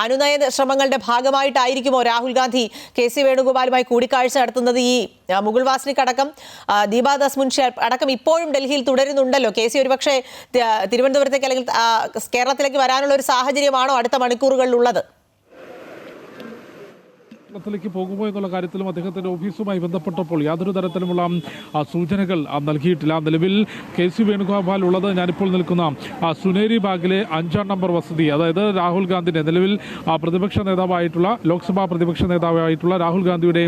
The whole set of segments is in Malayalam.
അനുനയ ശ്രമങ്ങളുടെ ഭാഗമായിട്ടായിരിക്കുമോ രാഹുൽ ഗാന്ധി കെ.സി. വേണുഗോപാലുമായി കൂടിക്കാഴ്ച നടത്തുന്നത്? ഈ മുകുൾ വാസ്നിക് അടക്കം ദീപാദാസ് മുൻഷി അടക്കം ഇപ്പോഴും ഡൽഹിയിൽ തുടരുന്നുണ്ടല്ലോ. കെ.സി. ഒരുപക്ഷെ തിരുവനന്തപുരത്തേക്ക് അല്ലെങ്കിൽ കേരളത്തിലേക്ക് വരാനുള്ള ഒരു സാഹചര്യമാണോ അടുത്ത മണിക്കൂറുകളിലുള്ളത്? ത്തിലേക്ക് പോകുമോ എന്നുള്ള കാര്യത്തിലും അദ്ദേഹത്തിന്റെ ഓഫീസുമായി ബന്ധപ്പെട്ടപ്പോൾ യാതൊരു തരത്തിലുമുള്ള സൂചനകൾ നൽകിയിട്ടില്ല. നിലവിൽ കെ.സി. വേണുഗോപാൽ ഉള്ളത് ഞാനിപ്പോൾ നിൽക്കുന്ന സുനേരി ബാഗിലെ 5-ാം നമ്പർ വസതി, അതായത് രാഹുൽ ഗാന്ധിയുടെ നിലവിൽ പ്രതിപക്ഷ നേതാവായിട്ടുള്ള ലോക്സഭാ പ്രതിപക്ഷ നേതാവായിട്ടുള്ള രാഹുൽ ഗാന്ധിയുടെ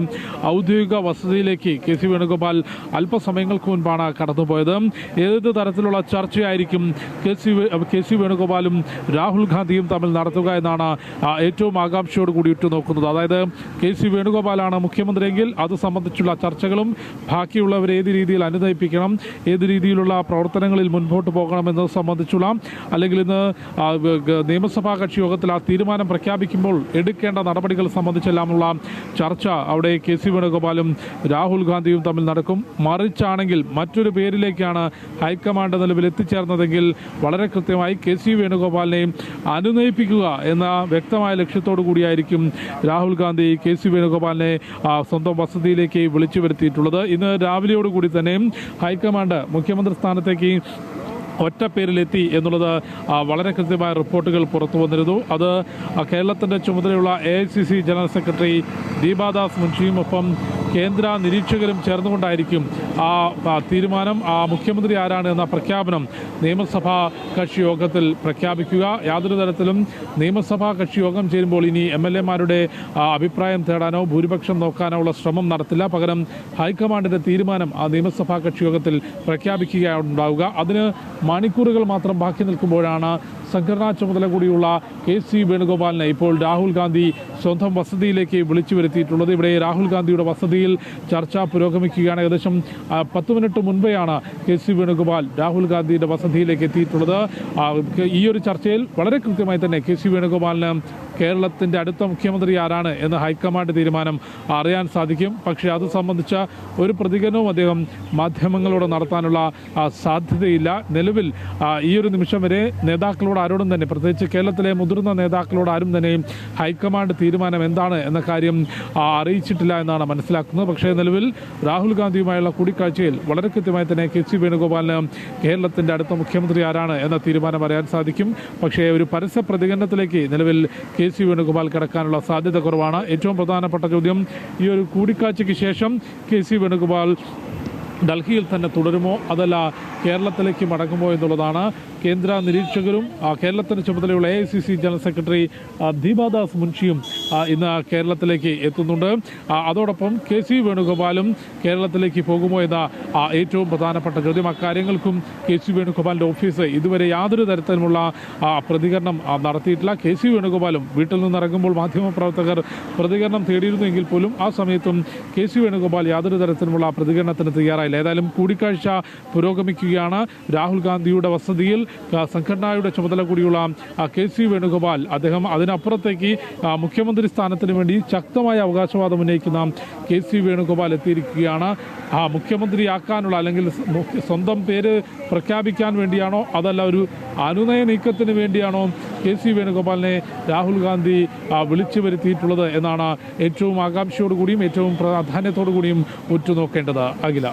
ഔദ്യോഗിക വസതിയിലേക്ക് കെ.സി. വേണുഗോപാൽ അല്പസമയങ്ങൾക്ക് മുൻപാണ് കടന്നുപോയത്. ഏത് തരത്തിലുള്ള ചർച്ചയായിരിക്കും കെ.സി. വേണുഗോപാലും രാഹുൽ ഗാന്ധിയും തമ്മിൽ നടത്തുക എന്നാണ് ഏറ്റവും ആകാംക്ഷയോട് കൂടി ഉറ്റുനോക്കുന്നത്. അതായത് കെ.സി. വേണുഗോപാലാണ് മുഖ്യമന്ത്രിയെങ്കിൽ അത് സംബന്ധിച്ചുള്ള ചർച്ചകളും ബാക്കിയുള്ളവരെ ഏത് രീതിയിൽ അനുനയിപ്പിക്കണം, ഏത് രീതിയിലുള്ള പ്രവർത്തനങ്ങളിൽ മുൻപോട്ട് പോകണം എന്നത് സംബന്ധിച്ചുള്ള, അല്ലെങ്കിൽ ഇന്ന് നിയമസഭാ കക്ഷി യോഗത്തിൽ ആ തീരുമാനം പ്രഖ്യാപിക്കുമ്പോൾ എടുക്കേണ്ട നടപടികൾ സംബന്ധിച്ചെല്ലാമുള്ള ചർച്ച അവിടെ കെ.സി. വേണുഗോപാലും രാഹുൽ ഗാന്ധിയും തമ്മിൽ നടക്കും. മറിച്ചാണെങ്കിൽ മറ്റൊരു പേരിലേക്കാണ് ഹൈക്കമാൻഡ് നിലവിൽ എത്തിച്ചേർന്നതെങ്കിൽ വളരെ കൃത്യമായി കെ.സി. വേണുഗോപാലിനെ അനുനയിപ്പിക്കുക എന്ന വ്യക്തമായ ലക്ഷ്യത്തോടു കൂടിയായിരിക്കും രാഹുൽ ഗാന്ധി കെ.സി. വേണുഗോപാലിനെ സ്വന്തം വസതിയിലേക്ക് വിളിച്ചു വരുത്തിയിട്ടുള്ളത്. ഇന്ന് രാവിലെയോടുകൂടി തന്നെ ഹൈക്കമാൻഡ് മുഖ്യമന്ത്രി സ്ഥാനത്തേക്ക് ഒറ്റ പേരിലെത്തി എന്നുള്ളത് വളരെ കൃത്യമായ റിപ്പോർട്ടുകൾ പുറത്തു വന്നിരുന്നു. അത് കേരളത്തിൻ്റെ ചുമതലയുള്ള AICC ജനറൽ സെക്രട്ടറി ദീപാദാസ് മുൻഷിയും ഒപ്പം കേന്ദ്ര നിരീക്ഷകരും ചേർന്നുകൊണ്ടായിരിക്കും ആ തീരുമാനം, മുഖ്യമന്ത്രി ആരാണ് എന്ന പ്രഖ്യാപനം നിയമസഭാ കക്ഷി യോഗത്തിൽ പ്രഖ്യാപിക്കുക. യാതൊരു തരത്തിലും നിയമസഭാ കക്ഷി യോഗം ചേരുമ്പോൾ ഇനി MLA-മാരുടെ അഭിപ്രായം തേടാനോ ഭൂരിപക്ഷം നോക്കാനോ ഉള്ള ശ്രമം നടത്തില്ല. പകരം ഹൈക്കമാൻഡിൻ്റെ തീരുമാനം ആ നിയമസഭാ കക്ഷി യോഗത്തിൽ പ്രഖ്യാപിക്കുകയാണ് ഉണ്ടാവുക. അതിന് മണിക്കൂറുകൾ മാത്രം ബാക്കി നിൽക്കുമ്പോഴാണ് സംഘടനാ ചുമതല കൂടിയുള്ള കെ.സി. വേണുഗോപാലിനെ ഇപ്പോൾ രാഹുൽ ഗാന്ധി സ്വന്തം വസതിയിലേക്ക് വിളിച്ചു വരുത്തിയിട്ടുള്ളത്. ഇവിടെ രാഹുൽ ഗാന്ധിയുടെ വസതിയിൽ ചർച്ച പുരോഗമിക്കുകയാണ്. ഏകദേശം 10 മിനിറ്റ് മുൻപെയാണ് കെ.സി. വേണുഗോപാൽ രാഹുൽ ഗാന്ധിയുടെ വസതിയിലേക്ക് എത്തിയിട്ടുള്ളത്. ഈ ഒരു ചർച്ചയിൽ വളരെ കൃത്യമായി തന്നെ കെ.സി. വേണുഗോപാലിന് കേരളത്തിൻ്റെ അടുത്ത മുഖ്യമന്ത്രി ആരാണ് എന്ന് ഹൈക്കമാൻഡ് തീരുമാനം അറിയാൻ സാധിക്കും. പക്ഷേ അത് സംബന്ധിച്ച ഒരു പ്രതികരണവും അദ്ദേഹം മാധ്യമങ്ങളോട് നടത്താനുള്ള സാധ്യതയില്ല. നിലവിൽ ഈ ഒരു നിമിഷം വരെ നേതാക്കളോട് ആരോടും തന്നെ, പ്രത്യേകിച്ച് കേരളത്തിലെ മുതിർന്ന നേതാക്കളോട് ആരും തന്നെ ഹൈക്കമാൻഡ് തീരുമാനം എന്താണ് എന്ന കാര്യം അറിയിച്ചിട്ടില്ല എന്നാണ് മനസ്സിലാക്കുന്നത്. പക്ഷേ നിലവിൽ രാഹുൽ ഗാന്ധിയുമായുള്ള കൂടിക്കാഴ്ചയിൽ വളരെ കൃത്യമായി തന്നെ കെ.സി. വേണുഗോപാലിന് കേരളത്തിൻ്റെ അടുത്ത മുഖ്യമന്ത്രി ആരാണ് എന്ന തീരുമാനം അറിയാൻ സാധിക്കും. പക്ഷേ ഒരു പരസ്യ പ്രതികരണത്തിലേക്ക് നിലവിൽ കെ.സി. വേണുഗോപാൽ കിടക്കാനുള്ള സാധ്യത കുറവാണ്. ഏറ്റവും പ്രധാനപ്പെട്ട ചോദ്യം, ഈ ഒരു കൂടിക്കാഴ്ചയ്ക്ക് ശേഷം കെ.സി. വേണുഗോപാൽ ഡൽഹിയിൽ തന്നെ തുടരുമോ അതല്ല കേരളത്തിലേക്ക് മടങ്ങുമോ എന്നുള്ളതാണ്. കേന്ദ്ര നിരീക്ഷകരും കേരളത്തിന് ചുമതലയുള്ള AICC ജനറൽ സെക്രട്ടറി ദീപാദാസ് മുൻഷിയും ഇന്ന് കേരളത്തിലേക്ക് എത്തുന്നുണ്ട്. അതോടൊപ്പം കെ.സി. വേണുഗോപാലും കേരളത്തിലേക്ക് പോകുമോ എന്ന ഏറ്റവും പ്രധാനപ്പെട്ട ചോദ്യം. അക്കാര്യങ്ങൾക്കും കെ.സി. വേണുഗോപാലിൻ്റെ ഓഫീസ് ഇതുവരെ യാതൊരു തരത്തിലുമുള്ള പ്രതികരണം നടത്തിയിട്ടില്ല. കെ.സി. വേണുഗോപാലും വീട്ടിൽ നിന്നിറങ്ങുമ്പോൾ മാധ്യമപ്രവർത്തകർ പ്രതികരണം തേടിയിരുന്നുവെങ്കിൽ പോലും ആ സമയത്തും കെ.സി. വേണുഗോപാൽ യാതൊരു തരത്തിലുമുള്ള പ്രതികരണത്തിന് തയ്യാറായില്ല. ഏതായാലും കൂടിക്കാഴ്ച പുരോഗമിക്കുകയാണ്. രാഹുൽ ഗാന്ധിയുടെ വസതിയിൽ സംഘടനയുടെ ചുമതല കൂടിയുള്ള കെ.സി. വേണുഗോപാൽ അദ്ദേഹം അതിനപ്പുറത്തേക്ക് മുഖ്യമന്ത്രി സ്ഥാനത്തിന് വേണ്ടി ശക്തമായ അവകാശവാദം ഉന്നയിക്കുന്ന കെ.സി. വേണുഗോപാൽ എത്തിയിരിക്കുകയാണ്. മുഖ്യമന്ത്രിയാക്കാനുള്ള അല്ലെങ്കിൽ സ്വന്തം പേര് പ്രഖ്യാപിക്കാൻ വേണ്ടിയാണോ അതല്ല ഒരു അനുനയ നീക്കത്തിന് വേണ്ടിയാണോ കെ.സി. വേണുഗോപാലിനെ രാഹുൽ ഗാന്ധി വിളിച്ചു വരുത്തിയിട്ടുള്ളത് എന്നാണ് ഏറ്റവും ആകാംക്ഷയോടുകൂടിയും ഏറ്റവും പ്രാധാന്യത്തോടു കൂടിയും ഉറ്റുനോക്കേണ്ടത്. അഖില.